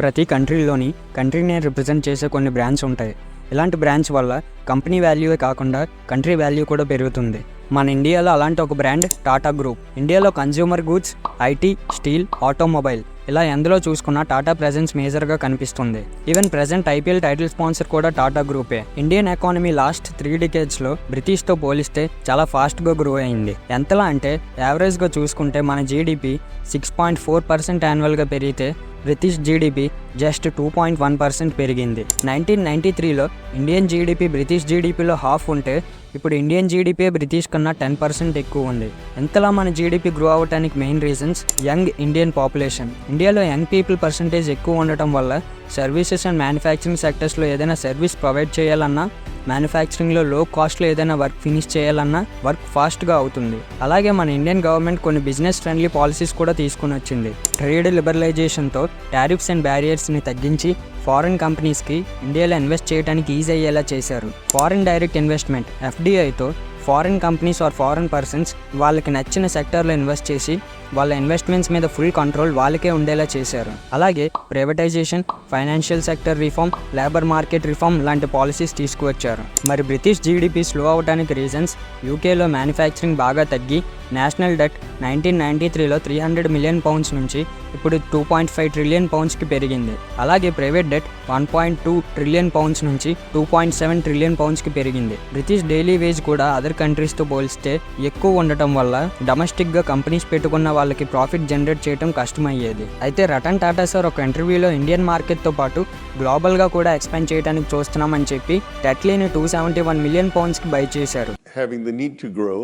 ప్రతి కంట్రీని రిప్రజెంట్ చేసే కొన్ని బ్రాండ్స్ ఉంటాయి. ఇలాంటి బ్రాండ్స్ వల్ల కంపెనీ వాల్యూవే కాకుండా కంట్రీ వాల్యూ కూడా పెరుగుతుంది. మన ఇండియాలో అలాంటి ఒక బ్రాండ్ టాటా గ్రూప్. ఇండియాలో consumer goods, IT, steel, automobile ఇలా ఎందులో చూసుకున్నా టాటా ప్రెజెన్స్ మేజర్గా కనిపిస్తుంది. Even present IPL title sponsor కూడా టాటా గ్రూపే. ఇండియన్ ఎకానమీ లాస్ట్ 3 డికేడ్స్లో బ్రిటిష్తో పోలిస్తే చాలా ఫాస్ట్గా గ్రో అయింది. ఎంతలా అంటే యావరేజ్గా చూసుకుంటే మన జీడిపి 6.4% యాన్యువల్గా పెరిగితే బ్రిటిష్ జీడిపి జస్ట్ 2.1% పెరిగింది. 1993లో ఇండియన్ జీడిపి బ్రిటిష్ జీడిపిలో హాఫ్ ఉంటే ఇప్పుడు ఇండియన్ జీడిపి బ్రిటిష్ కన్నా 10% ఎక్కువ ఉంది. ఎంతలా మన జీడిపి గ్రో అవ్వడానికి main reasons young Indian population. ఇండియాలో యంగ్ పీపుల్ పర్సంటేజ్ ఎక్కువ ఉండటం వల్ల సర్వీసెస్ అండ్ మ్యానుఫ్యాక్చరింగ్ సెక్టర్స్లో ఏదైనా సర్వీస్ ప్రొవైడ్ చేయాలన్నా, మ్యానుఫ్యాక్చరింగ్లో లో కాస్ట్లో ఏదైనా వర్క్ ఫినిష్ చేయాలన్నా వర్క్ ఫాస్ట్గా అవుతుంది. అలాగే మన ఇండియన్ గవర్నమెంట్ కొన్ని బిజినెస్ ఫ్రెండ్లీ పాలసీస్ కూడా తీసుకుని వచ్చింది. ట్రేడ్ లిబరలైజేషన్తో టారిఫ్స్ అండ్ బ్యారియర్స్ని తగ్గించి ఫారిన్ కంపెనీస్కి ఇండియాలో ఇన్వెస్ట్ చేయడానికి ఈజీ అయ్యేలా చేశారు. ఫారిన్ డైరెక్ట్ ఇన్వెస్ట్మెంట్ ఎఫ్డిఐతో foreign companies or foreign persons వాళ్ళకి నచ్చిన సెక్టర్లో ఇన్వెస్ట్ చేసి వాళ్ళ ఇన్వెస్ట్మెంట్స్ మీద ఫుల్ కంట్రోల్ వాళ్ళకే ఉండేలా చేశారు. అలాగే privatisation, financial sector reform, labour market reform లాంటి పాలసీస్ తీసుకువచ్చారు. మరి బ్రిటిష్ జీడిపి స్లో అవడానికి రీజన్స్ యూకేలో మ్యానుఫ్యాక్చరింగ్ బాగా తగ్గి నేషనల్ డెట్ 1993లో 300 మిలియన్ పౌండ్స్ నుంచి ఇప్పుడు 2.5 ట్రిలియన్ పౌండ్స్కి పెరిగింది. అలాగే ప్రైవేట్ డెట్ 1.2 ట్రిలియన్ పౌండ్స్ నుంచి 2.7 ట్రిలియన్ పౌండ్స్కి పెరిగింది. బ్రిటిష్ డైలీ వేజ్ కూడా అదర్ కంట్రీస్తో పోలిస్తే ఎక్కువ ఉండటం వల్ల డొమెస్టిక్గా కంపెనీస్ పెట్టుకున్న వాళ్ళకి ప్రాఫిట్ జనరేట్ చేయడం కష్టమయ్యేది. అయితే రతన్ టాటా సార్ ఒక ఇంటర్వ్యూలో ఇండియన్ మార్కెట్తో పాటు గ్లోబల్గా కూడా ఎక్స్పాండ్ చేయడానికి చూస్తున్నామని చెప్పి టెట్లీని 271 మిలియన్ పౌండ్స్కి బై చేశారు. Having the need to grow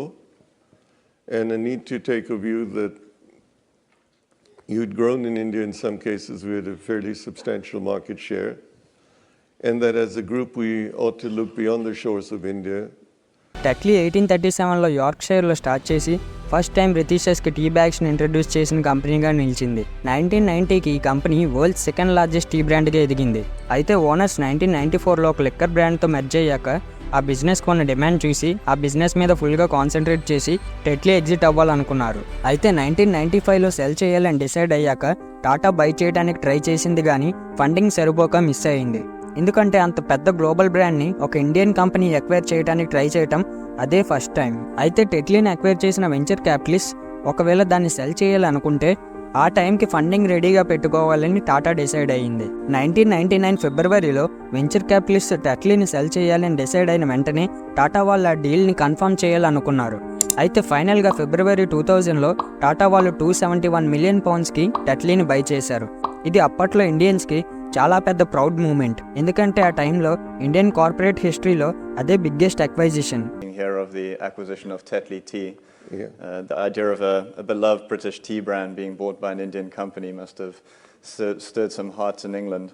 and a need to take a view that you'd grown in India in some cases with a fairly substantial market share, and that as a group we ought to look beyond the shores of India. Tetley 1837లో యార్క్షైర్లో start చేసి first time బ్రిటిషర్స్కి tea బ్యాగ్స్ని introduce చేసిన కంపెనీగా నిలిచింది. 1990కి ఈ company world second largest tea బ్రాండ్గా ఎదిగింది. అయితే ఓనర్స్ 1994లో ఒక లిక్కర్ బ్రాండ్తో మెర్జ్ అయ్యాక ఆ బిజినెస్ కొన్న డిమాండ్ చూసి ఆ బిజినెస్ మీద ఫుల్గా కాన్సన్ట్రేట్ చేసి టెట్లీ ఎగ్జిట్ అవ్వాలనుకున్నారు. అయితే 1995లో సెల్ చేయాలని డిసైడ్ అయ్యాక టాటా బై చేయడానికి ట్రై చేసింది కానీ ఫండింగ్ సరిపోక మిస్ అయింది. ఎందుకంటే అంత పెద్ద గ్లోబల్ బ్రాండ్ని ఒక ఇండియన్ కంపెనీ ఎక్వైర్ చేయడానికి ట్రై చేయటం అదే ఫస్ట్ టైం. అయితే టెట్లీని ఎక్వైర్ చేసిన వెంచర్ క్యాపిటలిస్ట్ ఒకవేళ దాన్ని సెల్ చేయాలనుకుంటే ఆ టైంకి ఫండింగ్ రెడీగా పెట్టుకోవాలని టాటా డిసైడ్ అయ్యింది. 1999 ఫిబ్రవరిలో వెంచర్ క్యాపిటలిస్ట్ టెట్లీని సెల్ చేయాలని డిసైడ్ అయిన వెంటనే టాటా వాళ్ళు ఆ డీల్ని కన్ఫర్మ్ చేయాలనుకున్నారు. అయితే ఫైనల్గా ఫిబ్రవరి 2000లో టాటా వాళ్ళు 271 మిలియన్ పౌండ్స్కి టెట్లీని బై చేశారు. ఇది అప్పట్లో ఇండియన్స్కి చాలా పెద్ద ప్రౌడ్ మూమెంట్. ఎందుకంటే ఆ టైంలో ఇండియన్ కార్పొరేట్ హిస్టరీలో అదే biggest acquisition. Of the acquisition of Tetley Tea. The idea of a beloved British tea brand being bought by an Indian company must have stirred some hearts in England.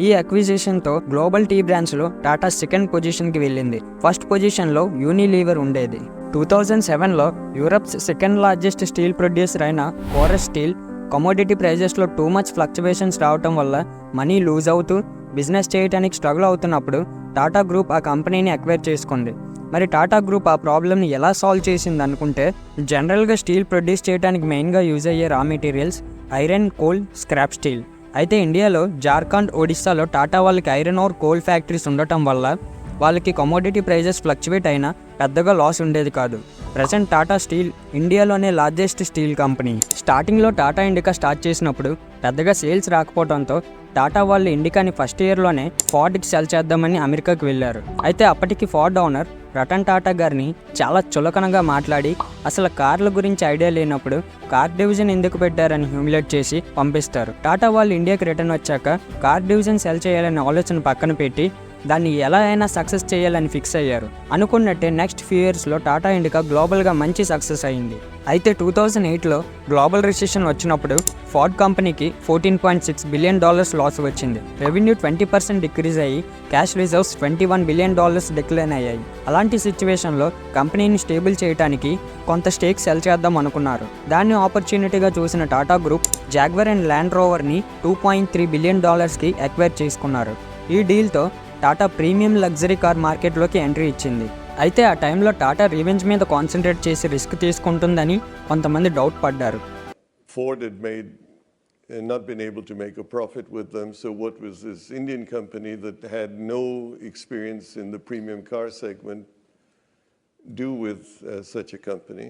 ఈ అక్విజిషన్తో global tea బ్రాండ్స్లో Tata second పొజిషన్కి వెళ్ళింది. First పొజిషన్లో Unilever ఉండేది. 2007లో Europe's second largest steel producer అయిన Corus steel commodity ప్రైజెస్లో టూ మచ్ ఫ్లక్చువేషన్స్ రావటం వల్ల మనీ లూజ్ అవుతూ బిజినెస్ చేయడానికి స్ట్రగుల్ అవుతున్నప్పుడు టాటా గ్రూప్ ఆ కంపెనీని అక్వైర్ చేసుకుంది. మరి టాటా గ్రూప్ ఆ ప్రాబ్లమ్ని ఎలా సాల్వ్ చేసింది అనుకుంటే జనరల్గా స్టీల్ ప్రొడ్యూస్ చేయడానికి మెయిన్గా యూజ్ అయ్యే రా materials iron, coal, scrap steel. అయితే ఇండియాలో జార్ఖండ్, ఒడిస్సాలో టాటా వాళ్ళకి ఐరన్ ఆర్ కోల్ ఫ్యాక్టరీస్ ఉండటం వల్ల వాళ్ళకి కమోడిటీ ప్రైజెస్ ఫ్లక్చువేట్ అయినా పెద్దగా లాస్ ఉండేది కాదు. ప్రజెంట్ టాటా స్టీల్ ఇండియాలోనే లార్జెస్ట్ స్టీల్ కంపెనీ. స్టార్టింగ్లో టాటా ఇండికా స్టార్ట్ చేసినప్పుడు పెద్దగా సేల్స్ రాకపోవడంతో టాటా వాళ్ళు ఇండికాని ఫస్ట్ ఇయర్లోనే ఫార్డ్కి సెల్ చేద్దామని అమెరికాకి వెళ్ళారు. అయితే అప్పటికి ఫార్డ్ ఓనర్ రతన్ టాటా గారిని చాలా చులకనగా మాట్లాడి అసలు కార్ల గురించి ఐడియా లేనప్పుడు కార్ డివిజన్ ఎందుకు పెట్టారని హ్యూమిలేట్ చేసి పంపిస్తారు. టాటా వాళ్ళు ఇండియాకి రిటర్న్ వచ్చాక కార్ డివిజన్ సెల్ చేయాలనే ఆలోచన పక్కన పెట్టి దాన్ని ఎలా అయినా సక్సెస్ చేయాలని ఫిక్స్ అయ్యారు. అనుకున్నట్టే నెక్స్ట్ ఫ్యూ ఇయర్స్లో టాటా ఇండికా గ్లోబల్గా మంచి సక్సెస్ అయింది. అయితే 2008లో గ్లోబల్ రిసెషన్ వచ్చినప్పుడు ఫార్డ్ కంపెనీకి $14.6 బిలియన్ లాస్ వచ్చింది. రెవెన్యూ 20% డిక్రీజ్ అయ్యి క్యాష్ రిజర్వ్స్ $21 బిలియన్ డిక్లైన్ అయ్యాయి. అలాంటి సిచ్యువేషన్లో కంపెనీని స్టేబుల్ చేయడానికి కొంత స్టేక్ సెల్ చేద్దాం అనుకున్నారు. దాన్ని ఆపర్చునిటీగా చూసిన Tata group Jaguar and land రోవర్ని $2.3 బిలియన్ కి ఎక్వైర్ చేసుకున్నారు. ఈ డీల్తో టాటా ప్రీమియం లగ్జరీ కార్ మార్కెట్లోకి ఎంట్రీ ఇచ్చింది. అయితే ఆ టైంలో టాటా రివెంజ్ మీద కాన్సన్ట్రేట్ చేసి రిస్క్ తీసుకుంటుందని కొంతమంది డౌట్ పడ్డారు. Ford had made not been able to make a profit with them. So what was this Indian company that had no experience in the premium car segment do with such a company?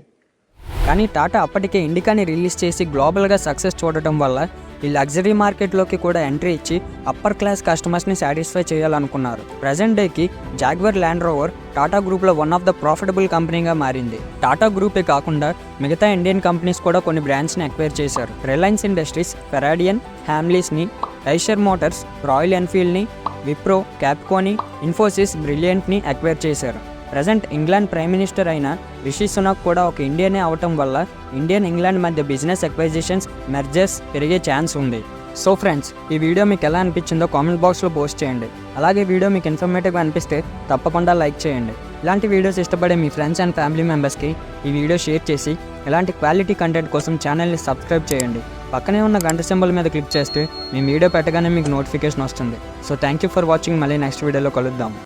కానీ టాటా అప్పటికే ఇండికాని release చేసి గ్లోబల్గా success చూడటం వల్ల ఈ luxury మార్కెట్లోకి కూడా entry ఇచ్చి upper class కస్టమర్స్ని సాటిస్ఫై చేయాలనుకున్నారు. ప్రజెంట్ డేకి జాగ్వర్ ల్యాండ్ రోవర్ టాటా గ్రూప్లో వన్ ఆఫ్ ద ప్రాఫిటబుల్ కంపెనీగా మారింది. టాటా గ్రూపే కాకుండా మిగతా ఇండియన్ కంపెనీస్ కూడా కొన్ని బ్రాండ్స్ని అక్వైర్ చేశారు. రిలయన్స్ ఇండస్ట్రీస్, ఫెరాడియన్, హ్యామ్లీస్ని, ఐషర్ మోటార్స్, రాయల్ ఎన్ఫీల్డ్ని, విప్రో, క్యాప్కోని, ఇన్ఫోసిస్, బ్రిలియంట్ని అక్వైర్ చేశారు. ప్రజెంట్ ఇంగ్లాండ్ ప్రైమ్ మినిస్టర్ అయిన రిషి సునాక్ కూడా ఒక ఇండియనే అవటం వల్ల ఇంగ్లాండ్ మధ్య బిజినెస్ అక్వైజిషన్స్, మెర్జర్స్ పెరిగే ఛాన్స్ ఉంది. సో ఫ్రెండ్స్, ఈ వీడియో మీకు ఎలా అనిపించిందో కామెంట్ బాక్స్లో పోస్ట్ చేయండి. అలాగే వీడియో మీకు ఇన్ఫర్మేటివ్గా అనిపిస్తే తప్పకుండా లైక్ చేయండి. ఇలాంటి వీడియోస్ ఇష్టపడే మీ ఫ్రెండ్స్ అండ్ ఫ్యామిలీ మెంబర్స్కి ఈ వీడియో షేర్ చేసి ఇలాంటి క్వాలిటీ కంటెంట్ కోసం ఛానల్ని సబ్స్క్రైబ్ చేయండి. పక్కనే ఉన్న గంట సింబల్ మీద క్లిక్ చేస్తే మీ వీడియో పెట్టగానే మీకు నోటిఫికేషన్ వస్తుంది. So thank you for watching. మళ్ళీ నెక్స్ట్ వీడియోలో కలుద్దాం.